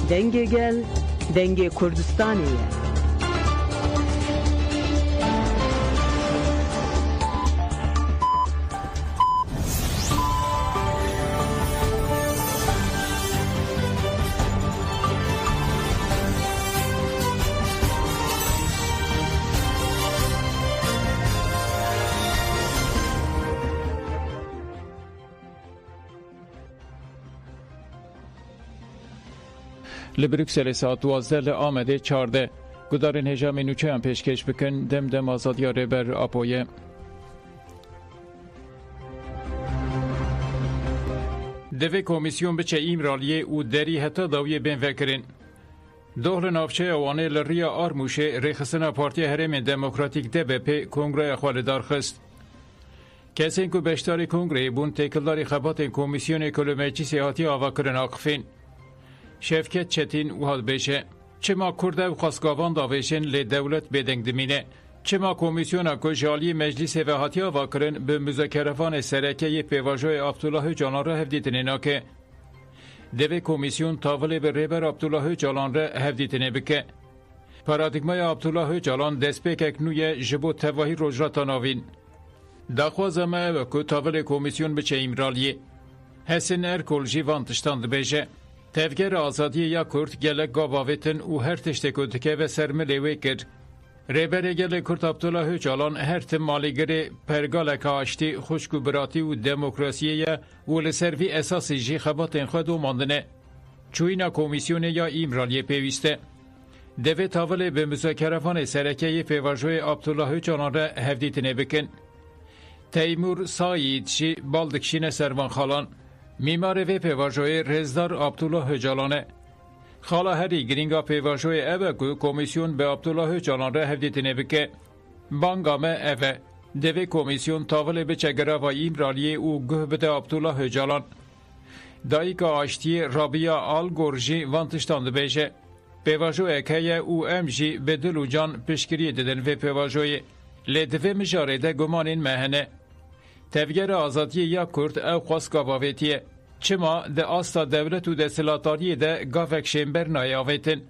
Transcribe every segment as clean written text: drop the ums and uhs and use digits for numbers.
دنگ گل دنگ کردستانیه. لبروکسل ساعت 12 آمده 14 گدارن هجام نوچه هم پیشکش بکن دم آزادی ریبر آپویه. دوی کمیسیون بچه ایمرالیه او دری حتی داویه بین وکرین. دهل نافچه اوانه لریا آرموشه ریخستنا پارتی هرم دموکراتیک DBP کنگره خواهدار خست. کسی که بشتاری کنگره بون تکلداری خبات کمیسیون کلومچی سیاحتی آوا کرن آقفین. شفکت چتین وحد بشه چما کرده و خواستگاوان داویشن لی دولت بدنگ دمینه چما کمیسیون کجالی مجلس وحاتی آوا کرن به مذاکرفان سرکه پیواجوی عبدالله جالان را هفدیتنه ناکه دوی کمیسیون تاوله به ریبر عبدالله جالان را هفدیتنه بکه پارادگمای عبدالله جالان دست پیکک نوی جبو تواهی روجراتا ناوین داخوازمه و که تاوله کمیسیون بچه ایمرالیه حسن ارکل جیوان تشتاند بیشه تفگر آزادی یا کرد گلک گاواویتن و هر تشتکوتکه و سرملیوی کرد. ریبر گل کرد عبدالله جالان هر تم مالیگر پرگالک آشتی خوشکو براتی و دموکراسیه و لسروی اساسی جی خباتن خود و ماندنه. چوینا کمیسیون یا ایمرالیه پیوسته. دوی تاول به مذاکرفان سرکه پیواجوی عبدالله جالان را هفدیتنه بکن. تیمور سایید شی بالدکشین سروان خالان میمار و پیواجوی رزدار عبدالله جالانه. خالا هری گرینگا پیواجوی اوه که کمیسیون به عبدالله جالان را هفدیتنه بکه. بانگامه اوه دوی کمیسیون تاول به چگره و ایمرالیه او گه بده عبدالله جالان. دایک آشتی رابیا آل گورجی وانتشتانده بیشه. پیواجوی که او امجی به دلو جان پشکری ددن و پیواجوی لدوی مجاره ده گمانین مهنه. تفگر آزادی یا کرد او خواست گاواویتیه. چما ده آستا دولت و ده سلاتاری ده گافک شیمبر نایاویتن.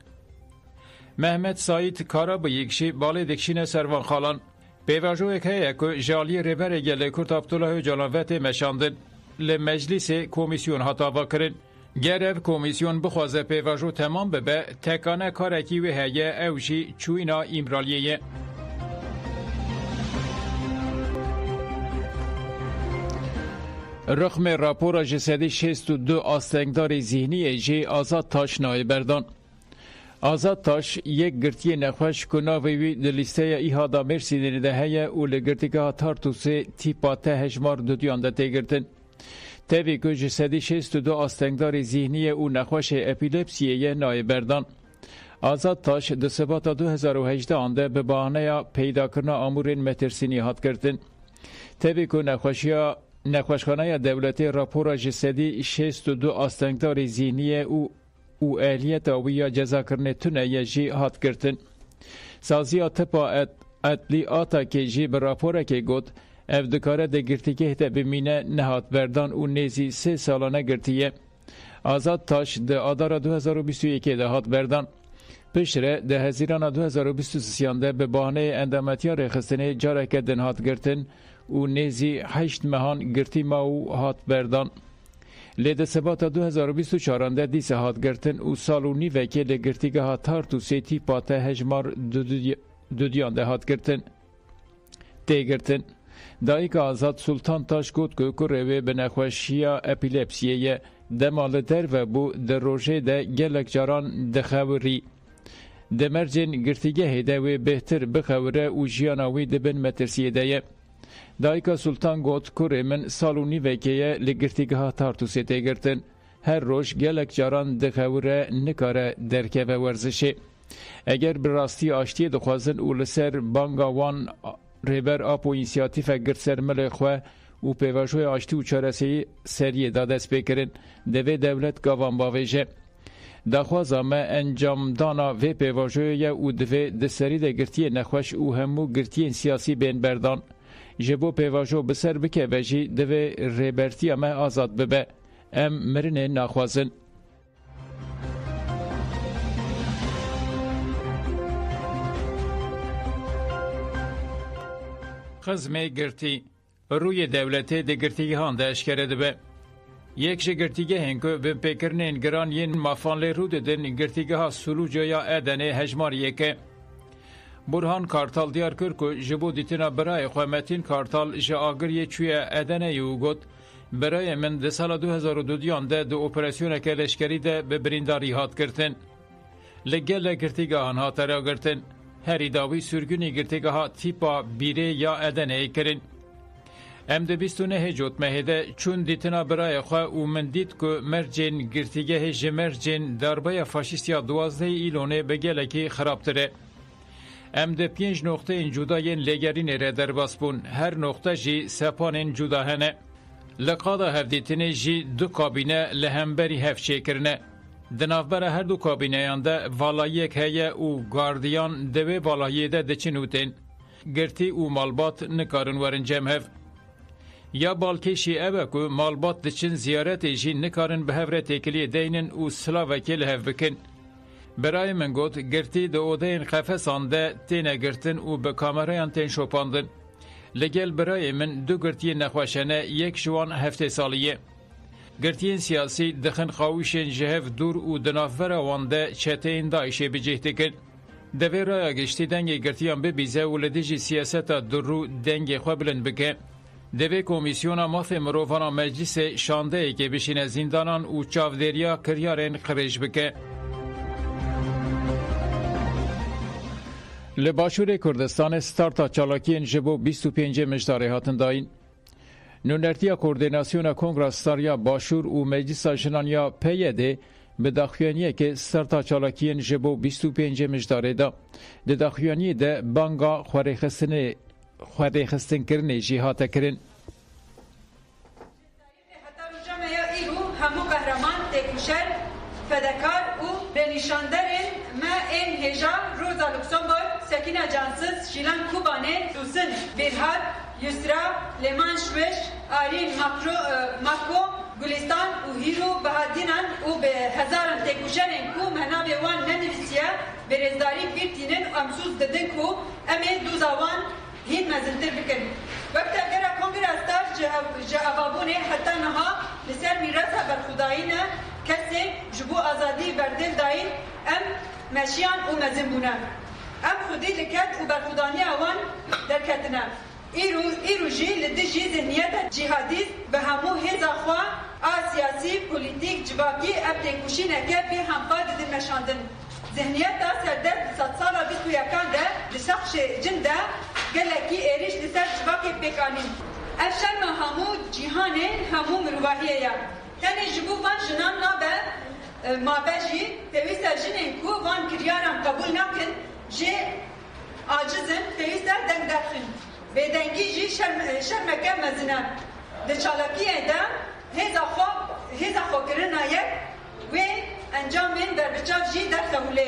محمد ساید کارا با یکشی بالی دکشین سروان خالان. پیواجوی که که جالی ریبر گل کرد عبدالله جالان ویتی مشاندن. لمجلس کمیسیون حتاوا کرن. گرف کمیسیون بخوازه پیواجو تمام ببه تکانه کارکی و هیه اوشی چوینا ایمرالیه. رقم راپور جسدی 62 آستنگدار ذهنی جی آزاد تاش نایبردان. آزاد تاش یک گرتی نخوش کناوی در لیسته ایهادا مرسیدن دهیه و لگرتیگاه تارتوسی تیپا تهجمار دودیان ده تگرتن. تاوی که جسدی 62 آستنگدار ذهنی و نخوش اپیلپسیه نایبردان. آزاد تاش ده سبات 2018 آنده به بانه پیدا کرنا آمورین مترسینی هات کردن. تاوی که نخوشخانه دولتی راپور جسدی 62 آستنگدار ذهنی او اهلیت ویا جزا کرنه تونه یجی هات کردن. سازیا تپا اتلی آتا که جی به راپوره که گود اف دکاره ده گرتیگه هته بمینه نهات بردان و نیزی 3 سالانه گرتیه. آزاد تاش ده آدار 2021 ده هات بردان. پشره ده هزیران 2023 ده به بانه اندامتیا رخصتنه جاره کردن هات گرتن و نیزی 8 مهان گرتی ماو هات بردان. لیده سبات 2024 ده دیسه هات گرتن و سالو نیوه که ده گرتیگه ها تارتو سیتی پاته هجمار دودیان ده هات گرتن. ده گرتن. دایک آزاد سلطان تاش گود که کروه به نخوشیا اپیلپسیه دمال در و بو در روژه ده گلک جاران دخوری. دمرجن گرتیگه هده و بهتر بخوره و جیاناوی ده بن مترسیه ده. دایکا سلطان گوت کوری من سالونی وکیه لگرتیگه ها تارتوسی تگرتن. هر روش گلک جاران دخوره نکاره درکه و ورزشه. اگر براستی آشتی دخوازن او لسر بانگاوان ریبر آپ و اینسیاتیف گرد سرمل خواه و پیواشوی آشتی و چارسی سریه دادست بکرن دوی دولت گاوان باویجه. دخوازامه انجام دانا و پیواشوی او دوی دسری ده گرتی نخوش او همو گرتی سیاسی بین بردان. جبو پیواجو بسر بکه وجی دوی ریبرتی اما آزاد ببه ام مرنه ناخوازن. خزمه گرتی روی دولت ده گرتیگه هان ده اشکره دبه. یک جه گرتیگه هنگو به پیکرنین گران ین مافان لی رو ددن گرتیگه ها سلوجه یا ادنه هجماریه که برهان کارتال دیار کرد که جبو دیتنا برای خوامتین کارتال جه آگریه چوی ادنه یو گود برای من ده سال 2002 ده اپراسیون که لشکری ده به برینداری هات کرتن. لگل گرتیگه هان ها ترا گرتن. هری داوی سرگونی گرتیگه ها تیپا بیره یا ادنه ای کرن. ام ده 29 جوت مهده چون دیتنا برای خواه او من دید که مرجین گرتیگه جمرجین دربای فاشیستیا 12 ایلونه بگلکی خرابتره. ام ده 5 نقطه این جداین لگرین را در باس بون. هر نقطه جی سپان جدا هنه. لقادا هفدیتنه جی دو کابینه لهمبری هفچه کرنه. دنافبر هر دو کابینه یانده والاییک هیه او گاردیان دوی والاییه ده دچنوتین. گرتی او مالبات نکارن ورن جمهف. یا بالکشی اوه که مالبات دچن زیارت جی نکارن به هفره تکلی دینن او سلاوکی لحف بکن. برای من گوت گرتی ده اودین قفصان ده تینه گرتن او به کامرایان تین شوپاندن. لگل برای من دو گرتی نخوشنه یک جوان هفته سالیه. گرتین سیاسی دخن خواوشن جهف دور او دنافور وانده چتین دایشه بجهده کن. دوی رای گشتی دنگ گرتیان ببیزه و لدیجی سیاستا درو دنگ خوابلن بکه. دوی کمیسیونا ماف مروفانا مجلس شانده ای که بشین زندانان و چاودریا کریارین خرج بکه. لباشور کردستان ستارتا چالاکین جبو 25 مجداره هاتن داین. نونرتیا کوردیناسیون کنگرستاریا باشور و مجلس جنانیا پیده به داخوانیه که ستارتا چالاکین جبو 25 مجداره دا. ده داخوانی ده بانگا خواه خستن کرنه جیهاتا کرن. همو قهرمان تکوشر فدکار و بنیشاندرین ما این هجا روزا لوکسمبورگ سکینه جانسز شیلان کوبانه دوسن برهاد یسرا لیمان شوش آرین ماکو گلستان و هیرو بهادینان و به هزاران تکوشرین کو منابع وان ننویسیه برزداری گرتینن امسوز ددن کو امی دوزاوان هین مزنتر بکن. وقت اگر کنگرستار جوابونه حتی نها لسر میراث برخدایینه کسی جبو آزادی بردل داین ام مشیان و مزنبونه. ام خودی لکت و برخدانی اوان درکتنه. ایرو جی لدجی ذهنیت جهادیست به همو هزا خواه سیاسی، پولیتیک، جواکی ابتکوشی نکه به همپاد دمشاندن. ذهنیت دا سردر 100 سالا 21 ده لسخش جنده گلکی ایریش لسر جواکی بکانین. افشار ما همو جیهانه همو مروحیه یا. یعنی جبو وان جنان نابه مابجی پیوسته جنین کو وان کریارم قبول نکن جه عاجزن پیوسته دنگ درخن. به دنگی جی شرمکه مزنه. ده چالاکیه ده هزا خو کرن یک و انجامین در بچاف جی در خهوله.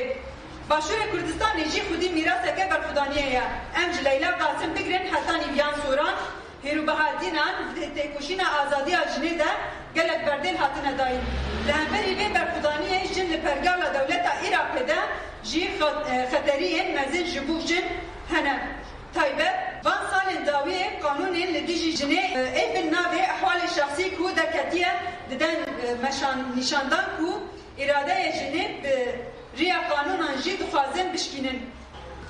باشور کردستان جی خودی میراثه که برخدانیه یا. امج لیلا قاسم بگرن حسانی بیان سوران هیرو بهادینان تکوشین آزادی آجنه ده گلک بردل هاتنه داین. لهمبری به برخدانیه جن پرگال دولت عراق ده جی خطریه مزن جبوک جن هنه. تایبه وان سال داوی قانون لدیجی جنه ایفن ناوی احوال شخصی کو دکتیه ددن نشاندان کو اراده جنه به ریا قانونان جی دخوازن بشکینن.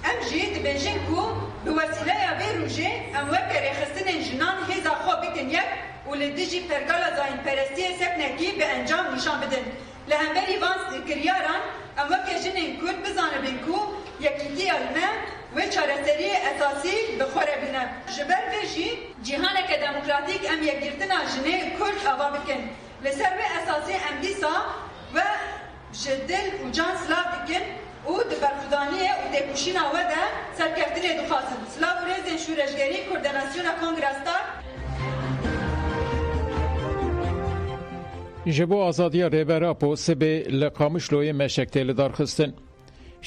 ام جی دبنجن کو به وسیله به روژه ام وکر خستن جنان هزا خواه بکن یک و لدیجی پرگالا زاین پرستی سکنکی به انجام نشان بدن. لهمبری وان کریاران ام وکر جنین کرد بزانه بین کو یکیتی علمه و چارەسەری ئەساسی بخۆرە بینە. ji ber vê jî cîhaneke demokratîk em yekgirtina jinê Kurd ava bikin. Li ser vê esasê em dîsa ve ji dil û can silav dikin û di berxwedaniyê û têkoşîna we de serkeftinê dixwazin. Silav û rêzên şûreşgerî Koordinasyona Kongrestar ji bo azadiya rêbera Posibê li Qamişloyê meşek tê li darxistin.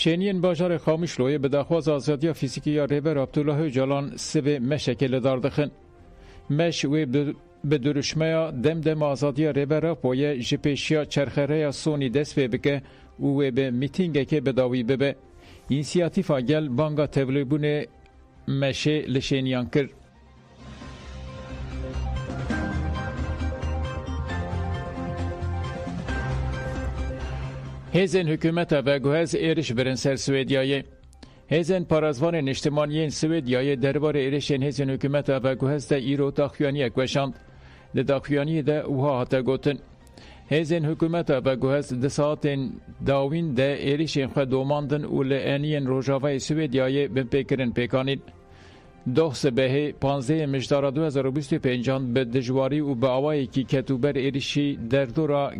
شینین باجار خامشلوی به دخواز آزادی فیزیکی یا ریبر عبدالله جلان سوی مشکل داردخن. مش وی به درشمه دم آزادی ریبر پویه جپیشیا چرخره سونی دست بکه و به میتینگه که بداوی ببه. اینسیاتیفا گل بانگا تبلیبون مشه لشینیان کرد. هیزن حکومت و گوهز ایرش برن سر سویدیای. هیزن پارازوان اجتماعی سویدیای دربار ایرشین هیزن حکومت و گوهز ده ایرو داخویانی اکوشاند. ده داخویانی ده اوها هاتا گوتن. هیزن حکومت و گوهز ده ساعتین داوین ده ایرشین خود دوماندن و لعنین روژاوای سویدیای بپیکرن پیکانید. دوه سبه 15 مجدار 2025 به دجواری و به آوایی که کتوبر ایرشی در دورا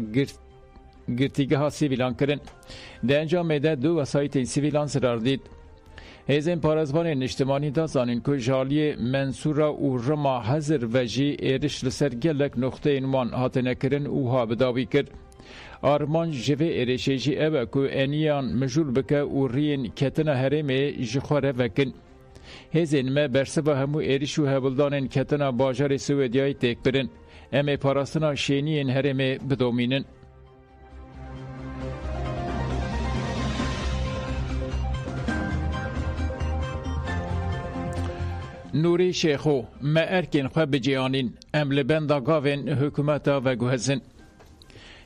گرتیگه ها سیویلان کرن. ده انجام ده دو وسایت سیویلان سرار دید. هیزن پارازوان اجتماعی دا زانین که جالی منصورا و رما حضر و جی ایرش لسر گلک نقطه اینوان هاتنه کرن و ها بداوی کرد. آرمان جوه ایرشی جی اوه که انیان مجول بکه و رین کتنه هرمه جخوره وکن. هیزن ما برسبا همو ایرش و هبلدان کتنه باجار سویدیای تک برن. اما پاراستنا شینین هرمه بدومینن. نوری شیخو ما ارکین خواه بجیانین ام لبندا گاوین حکومتا و گوهزن.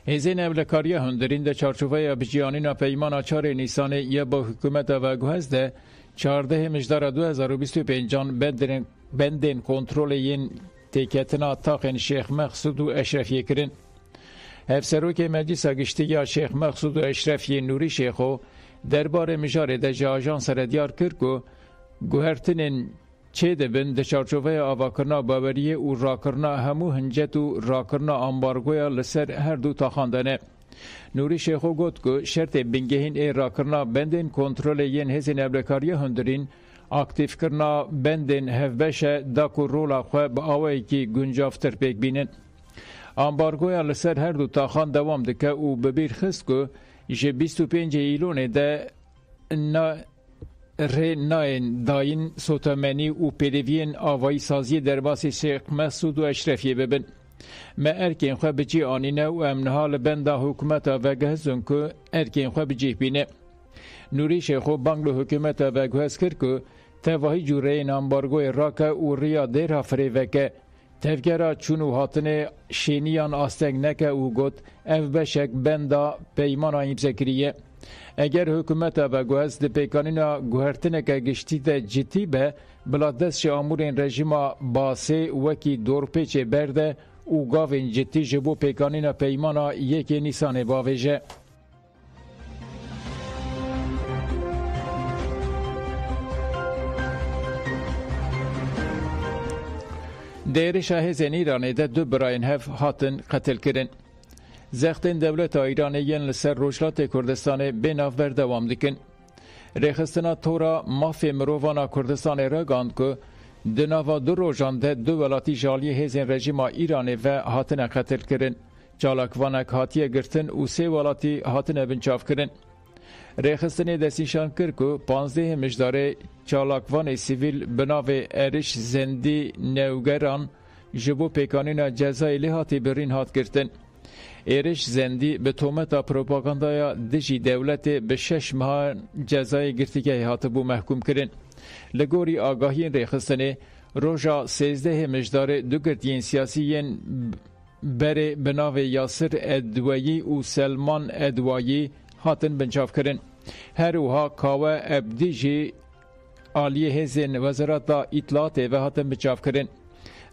هزین اولکاریا هندرین ده چارچوبه بجیانین پیمان 4 نیسان یا با حکومتا و گوهزده 14 مجدار 2025 بندین کنترول ین تیکتنا تاقین شیخ مقصود و اشرفیه کرن. افسروک مجلس گشتی شیخ مقصود و اشرفیه نوری شیخو دربار مجاره ده جاجان سر دیار کرد که گوهرتنین چه دبن ده چارچوبه آواکرنا باوریه و راکرنا همو هنجت و راکرنا امبارگویا لسر هر دو تاخاندنه. نوری شیخو گوت که شرط بنگهین ای راکرنا بندین کنترول ین هزین ابلکاریه هندرین اکتیف کرنا بندین هفبشه داکو رولا خواه با آوائی که گنجافتر پیک بینن. امبارگویا لسر هر دو تاخان دوام دکه و ببیر خست که جه 25 ایلون ده ری ناین داین سوتمنی و پیروین آوایی سازی در باسی شیخ مسعود و اشرفیه ببن. ما ارکین خواه بجی آنینه و امنها لبنده حکومت و گهزن که ارکین خواه بجی بینه. نوری شیخو بانگلو حکومت و گهز کرد که تواهی جوره این امبارگوی راکه و ریا دیرها فریوکه تفگرا چونو هاتنه شینیان آستنگ نکه و گوت اف بشک بنده پیمان آیم زکریه. اگر حکومت و گوهز ده پیکانینا گوهرتنه که گشتی ده جدی به بلا دست شه امورین رژیما باسه وکی دور پیچه برده و گاوین جدی جبو پیکانینا پیمانا یکی نیسان باویجه. دیر شاهزین ایرانی ده دو براین هف هاتن قتل کرن. زختین دولت ایرانی ین لسر روشلات کردستان بیناف بر دوام دکن. ریخستنا تورا مافی مرووانا کردستان رگاند که دناوا دو روژان ده دو ولاتی جالی هزین رژیم ایرانی و هاتن قتل کرن. چالاکوانک هاتیه گرتن و 3 ولاتی هاتن بنچاف کرن. ریخستنی دستیشان کرد که 15 مجدار چالاکوان سیویل بناو ارش زندی نوگران جبو پیکانین جزای لحاتی برین هات گرتن. ایرش زندی به تومتا پروپاگاندایا دجی دولت به 6 ماه جزای گرتیگه هاتبو محکوم کرن. لگوری آگاهین ریخستنی روژا 13 مجدار دو گرتین سیاسیین بره بناو یاسر ادوایی و سلمان ادوایی هاتن بنچاف کرن. هر اوها کاوه ابدیجی آلیه هزین وزارت اطلاعات و هاتن بنچاف کرن.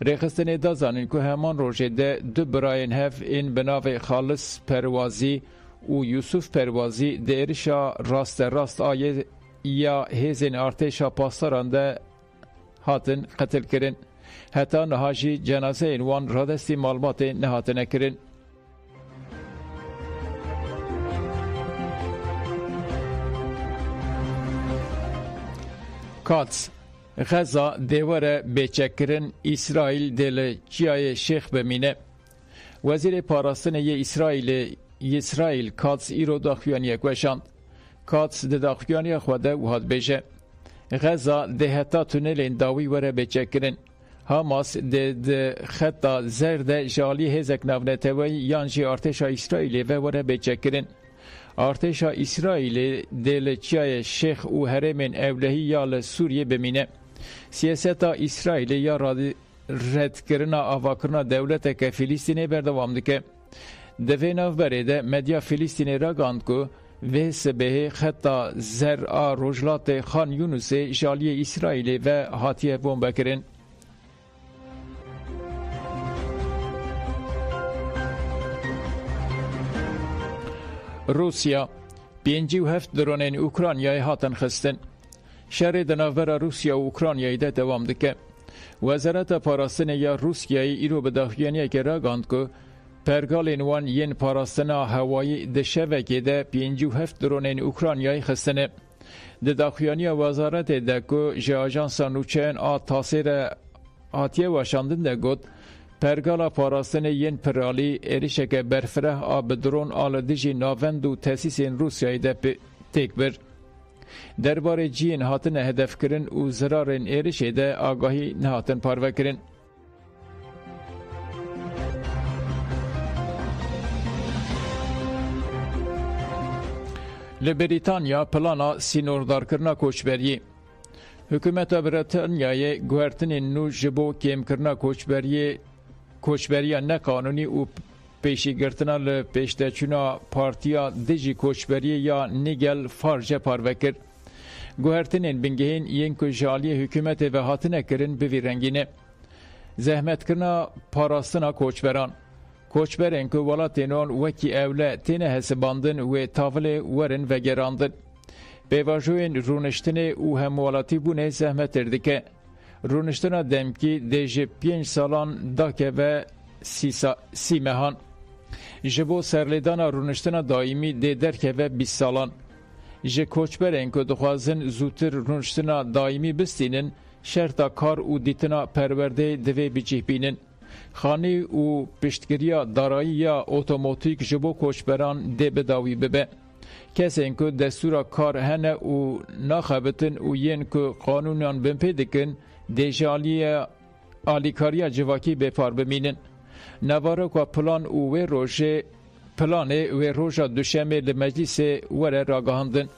ریخستنی دا زانین که همان روژه ده دو براین هف این بناو خالص پروازی و یوسف پروازی ده ارشا راست آیه یا هزین ارتشا پاسداران ده هاتن قتل کرن. حتی نهاجی جنازه اینوان رادستی معلومات نهاتنه کرن. کاتس غزا دیواره بیچکرن اسرائیل دل چیای شیخ بمینه. وزیر پاراستن اسرائیل کاتس ایرو داخویانی اکوشاند. کاتس ده داخویانی خواده و هاد بیشه. غزا ده حتا تونل داوی وره بیچکرن. حماس ده خطا زرد جالی هزک نونتوی یانجی ارتشا اسرائیل و وره بیچکرن. ارتشا اسرائیل دل چیای شیخ و هرمین اولهی یا سوریه بمینه. سیاستا اسرائیل یا رد کرنا آواکرنا دولت که فلسطینی بردوام دکه. دوی نوبره ده مدیا فلسطینی را گاند که و سبه خطا زرع رجلات خان یونس جالی اسرائیل و هاتیه بمب کرن. روسیا 57 درونین اوکراینای هاتن خستن. شهر دناور روسیا و اوکراینای ده دوام دکه. وزارت پاراستن یا روسیای ایرو به داخلیانی که را گاند که پرگالین وان ین پاراستنا هوایی ده شوکه ده 57 درونین اوکراینای خستنه. ده داخلیانی وزارت ده که جه آجانسا نوچهن تاثیر آتیه واشاندن ده گود پرگالا پاراستن ین پرالی ایریشک برفره آب درون آلدجی ناوند و تاسیسین روسیای ده تک بر. درباره جین هاتن هدف کرن و زرارن ایریشه ده آگاهی نهاتن پارو کرن. لبریتانیا پلانا سینوردار کرنا کوچبری. حکومت بریتانیای گوهرتن نو جبو کم کرنا کوچبری نه قانونی و پیشگرتنا لپیشتچونا پارتیا دیجی کوچبری یا نیگل فارجه پاروکر. گوهرتنین بنگهین ین که جالی حکومت و هاتنه کرن بوی رنگینه. زحمت کرنا پاراستنا کوچبران. کوچبرین که ولاتینون وکی اوله تینه حسباندن و تاول ورن و گراندن. بیواجوین رونشتنه و هموالاتی بونه زحمت اردکه. رونشتنا دمکی دیجه 5 سالان داکه و 30 مهان. جبو سرلیدانا رونشتنا دائمی دی درکه و 20 سالان. جه کوچبرین که دخوازن زودتر رونشتنا دائمی بستینن شرطا کار و دیتنا پرورده دوی بجیه بینن. خانه و پشتگیریا دارایی یا اوتوماتیک جبو کوچبران دی بداوی ببه. کسی اینکه دستورا کار هنه و ناخبتن و ین که قانونان بمپیدکن دیجالی آلیکاریا جواکی بپار بمینن. نواره که پلان و روژه دوشمه لمجلس وره راگهاندن.